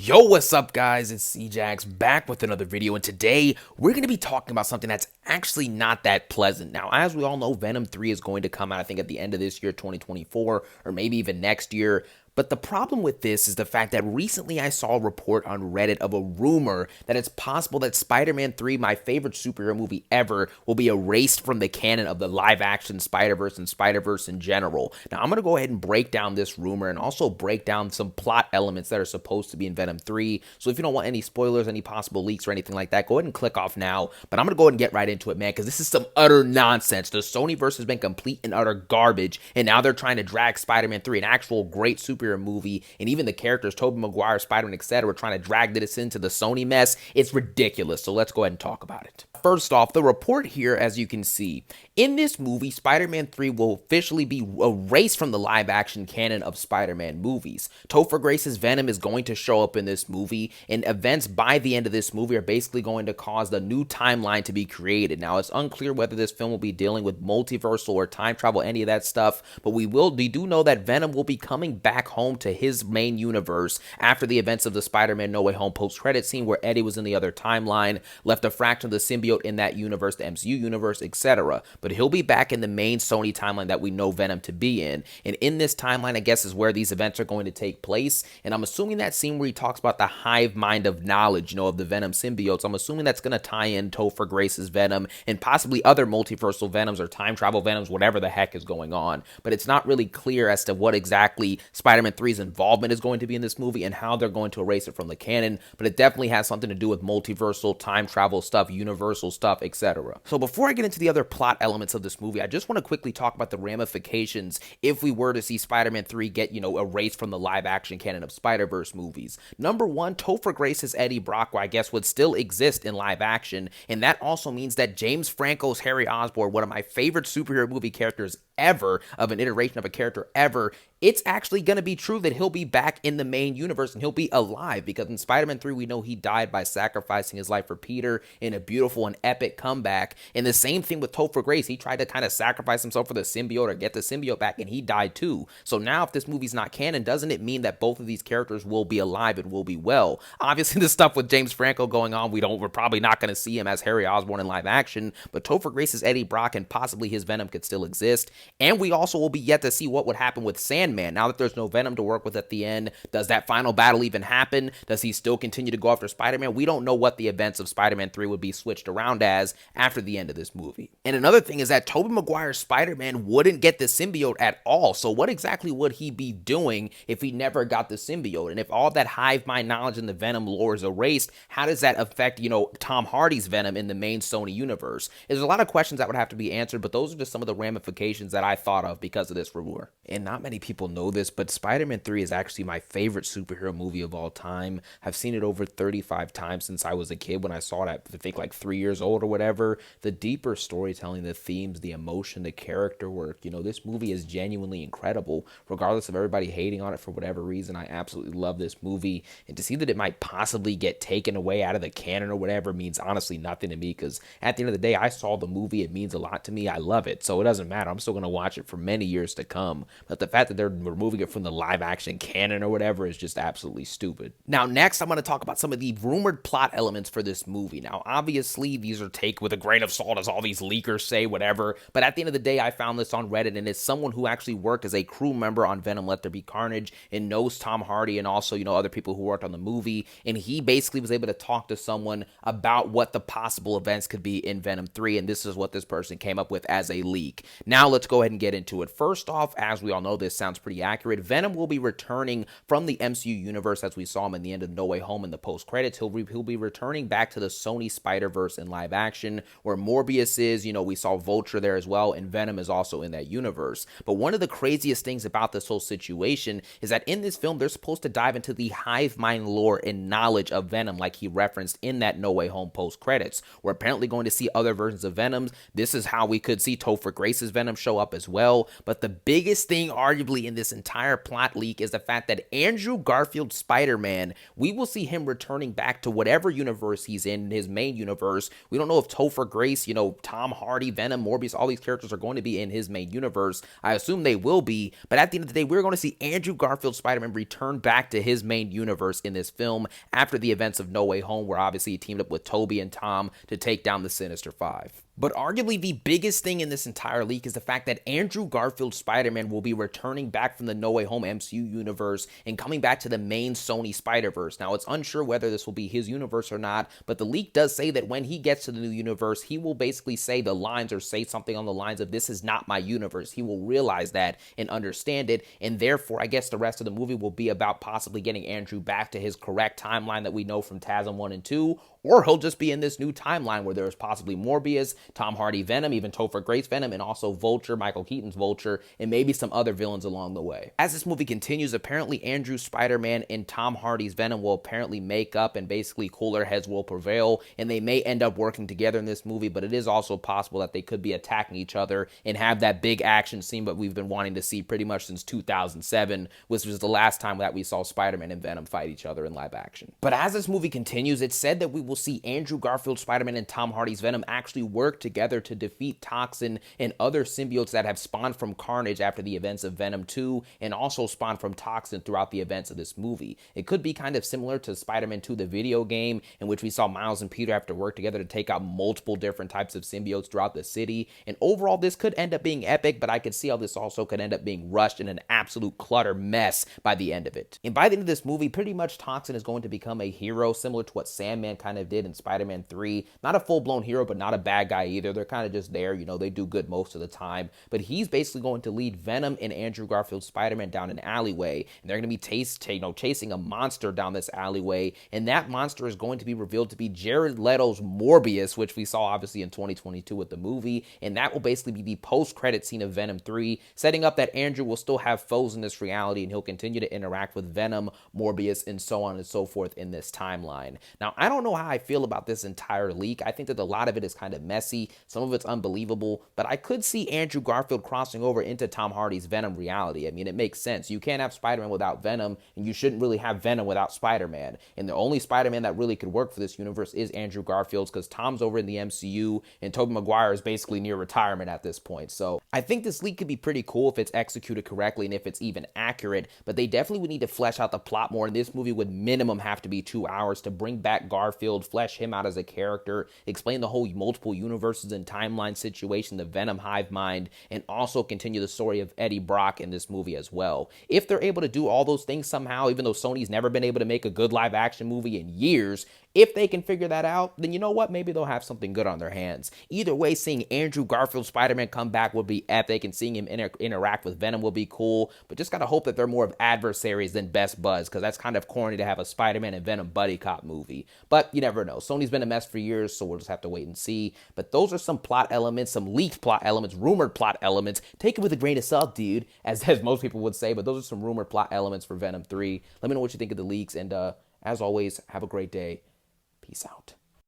Yo, what's up guys? It's CJax back with another video, and today we're going to be talking about something that's actually not that pleasant. Now, as we all know, Venom 3 is going to come out, I think, at the end of this year, 2024, or maybe even next year. But the problem with this is the fact that recently I saw a report on Reddit of a rumor that it's possible that Spider-Man 3, my favorite superhero movie ever, will be erased from the canon of the live-action Spider-Verse and Spider-Verse in general. Now, I'm going to go ahead and break down this rumor and also break down some plot elements that are supposed to be in Venom 3. So if you don't want any spoilers, any possible leaks or anything like that, go ahead and click off now. But I'm going to go ahead and get right into it, man, because this is some utter nonsense. The Sonyverse has been complete and utter garbage, and now they're trying to drag Spider-Man 3, an actual great superhero movie, and even the characters, Tobey Maguire, Spider-Man, etc., trying to drag this into the Sony mess. It's ridiculous, so let's go ahead and talk about it. First off, the report here, as you can see, in this movie, Spider-Man 3 will officially be erased from the live-action canon of Spider-Man movies. Topher Grace's Venom is going to show up in this movie, and events by the end of this movie are basically going to cause the new timeline to be created. Now, it's unclear whether this film will be dealing with multiversal or time travel, any of that stuff, but we do know that Venom will be coming back home to his main universe after the events of the Spider-Man No Way Home post-credit scene where Eddie was in the other timeline, left a fraction of the symbiote in that universe, the MCU universe, etc. But he'll be back in the main Sony timeline that we know Venom to be in. And in this timeline, I guess, is where these events are going to take place. And I'm assuming that scene where he talks about the hive mind of knowledge, of the Venom symbiotes, I'm assuming that's going to tie in Topher Grace's Venom and possibly other multiversal Venoms or time travel Venoms, whatever the heck is going on. But it's not really clear as to what exactly Spider-Man 3's involvement is going to be in this movie and how they're going to erase it from the canon. But it definitely has something to do with multiversal, time travel stuff, universal stuff, etc. So before I get into the other plot elements of this movie, I just want to quickly talk about the ramifications if we were to see Spider-Man 3 get, erased from the live-action canon of Spider-Verse movies. Number one, Topher Grace's Eddie Brock, I guess, would still exist in live action, and that also means that James Franco's Harry Osborn, one of my favorite superhero movie characters ever, of an iteration of a character ever, it's actually going to be true that he'll be back in the main universe and he'll be alive, because in Spider-Man 3, we know he died by sacrificing his life for Peter in a beautiful and epic comeback. And the same thing with Topher Grace. He tried to kind of sacrifice himself for the symbiote or get the symbiote back, and he died too. So now if this movie's not canon, doesn't it mean that both of these characters will be alive and will be well? Obviously, the stuff with James Franco going on, we're probably not going to see him as Harry Osborn in live action, but Topher Grace's Eddie Brock and possibly his Venom could still exist. And we also will be yet to see what would happen with Sandman. Now that there's no Venom to work with at the end, does that final battle even happen? Does he still continue to go after Spider-Man? We don't know what the events of Spider-Man 3 would be switched around as after the end of this movie. And another thing is that Tobey Maguire's Spider-Man wouldn't get the symbiote at all. So what exactly would he be doing if he never got the symbiote? And if all that hive mind knowledge in the Venom lore is erased, how does that affect, Tom Hardy's Venom in the main Sony universe? There's a lot of questions that would have to be answered, but those are just some of the ramifications that I thought of because of this rumor. And not many people know this, but Spider-Man 3 is actually my favorite superhero movie of all time. I've seen it over 35 times since I was a kid when I saw it at, I think, like 3 years old or whatever. The deeper storytelling, the themes, the emotion, the character work, this movie is genuinely incredible. Regardless of everybody hating on it for whatever reason, I absolutely love this movie. And to see that it might possibly get taken away out of the canon or whatever means honestly nothing to me, because at the end of the day, I saw the movie. It means a lot to me. I love it. So it doesn't matter. I'm still going to watch it for many years to come. But the fact that they're removing it from the live action canon or whatever is just absolutely stupid. Now, next, I'm going to talk about some of the rumored plot elements for this movie. Now, obviously, these are taken with a grain of salt, as all these leakers say, whatever. But at the end of the day, I found this on Reddit, and it's someone who actually worked as a crew member on Venom Let There Be Carnage and knows Tom Hardy and also, other people who worked on the movie. And he basically was able to talk to someone about what the possible events could be in Venom 3. And this is what this person came up with as a leak. Now, let's go ahead and get into it. First off, as we all know, this sounds pretty accurate. Venom will be returning from the MCU universe as we saw him in the end of No Way Home in the post-credits. He'll be returning back to the Sony Spider-Verse in live action, where Morbius is, we saw Vulture there as well, and Venom is also in that universe. But one of the craziest things about this whole situation is that in this film, they're supposed to dive into the hive mind lore and knowledge of Venom, like he referenced in that No Way Home post-credits. We're apparently going to see other versions of Venoms. This is how we could see Topher Grace's Venom show up as well. But the biggest thing, arguably, in this entire plot leak is the fact that Andrew Garfield's Spider-Man, we will see him returning back to whatever universe he's in his main universe. We don't know if Topher Grace, Tom Hardy, Venom, Morbius, all these characters are going to be in his main universe. I assume they will be, but at the end of the day, we're going to see Andrew Garfield's Spider-Man return back to his main universe in this film after the events of No Way Home, where obviously he teamed up with Tobey and Tom to take down the Sinister Five. But arguably the biggest thing in this entire leak is the fact that Andrew Garfield's Spider-Man will be returning back from the No Way Home MCU universe and coming back to the main Sony Spider-Verse. Now, it's unsure whether this will be his universe or not, but the leak does say that when he gets to the new universe, he will basically say the lines or say something on the lines of, "This is not my universe." He will realize that and understand it, and therefore, I guess the rest of the movie will be about possibly getting Andrew back to his correct timeline that we know from TASM 1 and 2, or he'll just be in this new timeline where there's possibly Morbius, Tom Hardy Venom, even Topher Grace Venom, and also Vulture, Michael Keaton's Vulture, and maybe some other villains along the way. As this movie continues, apparently Andrew's Spider-Man and Tom Hardy's Venom will apparently make up, and basically cooler heads will prevail, and they may end up working together in this movie, but it is also possible that they could be attacking each other and have that big action scene that we've been wanting to see pretty much since 2007, which was the last time that we saw Spider-Man and Venom fight each other in live action. But as this movie continues, it's said that we will see Andrew Garfield's Spider-Man and Tom Hardy's Venom actually work together to defeat Toxin and other symbiotes that have spawned from Carnage after the events of Venom 2, and also spawned from Toxin throughout the events of this movie. It could be kind of similar to Spider-Man 2, the video game, in which we saw Miles and Peter have to work together to take out multiple different types of symbiotes throughout the city. And overall, this could end up being epic, but I could see how this also could end up being rushed in an absolute clutter mess by the end of it. And by the end of this movie, pretty much Toxin is going to become a hero, similar to what Sandman kind of did in Spider-Man 3. Not a full-blown hero, but not a bad guy either. They're kind of just there, they do good most of the time. But he's basically going to lead Venom and Andrew Garfield's Spider-Man down an alleyway, and they're going to be chasing a monster down this alleyway, and that monster is going to be revealed to be Jared Leto's Morbius, which we saw obviously in 2022 with the movie, and that will basically be the post-credit scene of Venom 3, setting up that Andrew will still have foes in this reality, and he'll continue to interact with Venom, Morbius, and so on and so forth in this timeline. Now, I don't know how I feel about this entire leak. I think that a lot of it is kind of messy, some of it's unbelievable, but I could see Andrew Garfield crossing over into Tom Hardy's Venom reality. I mean, it makes sense. You can't have Spider-Man without Venom, and you shouldn't really have Venom without Spider-Man. And the only Spider-Man that really could work for this universe is Andrew Garfield's, because Tom's over in the MCU, and Tobey Maguire is basically near retirement at this point. So I think this leak could be pretty cool if it's executed correctly and if it's even accurate, but they definitely would need to flesh out the plot more, and this movie would minimum have to be 2 hours to bring back Garfield, flesh him out as a character, explain the whole multiple universes and timeline situation, the Venom hive mind, and also continue the story of Eddie Brock in this movie as well. If they're able to do all those things somehow, even though Sony's never been able to make a good live action movie in years, if they can figure that out, then you know what? Maybe they'll have something good on their hands. Either way, seeing Andrew Garfield's Spider-Man come back would be epic, and seeing him interact with Venom will be cool, but just gotta hope that they're more of adversaries than best buds, because that's kind of corny to have a Spider-Man and Venom buddy cop movie. But you never know. Sony's been a mess for years, so we'll just have to wait and see. But those are some plot elements, some leaked plot elements, rumored plot elements. Take it with a grain of salt, dude, as most people would say, but those are some rumored plot elements for Venom 3. Let me know what you think of the leaks, and as always, have a great day. Peace out.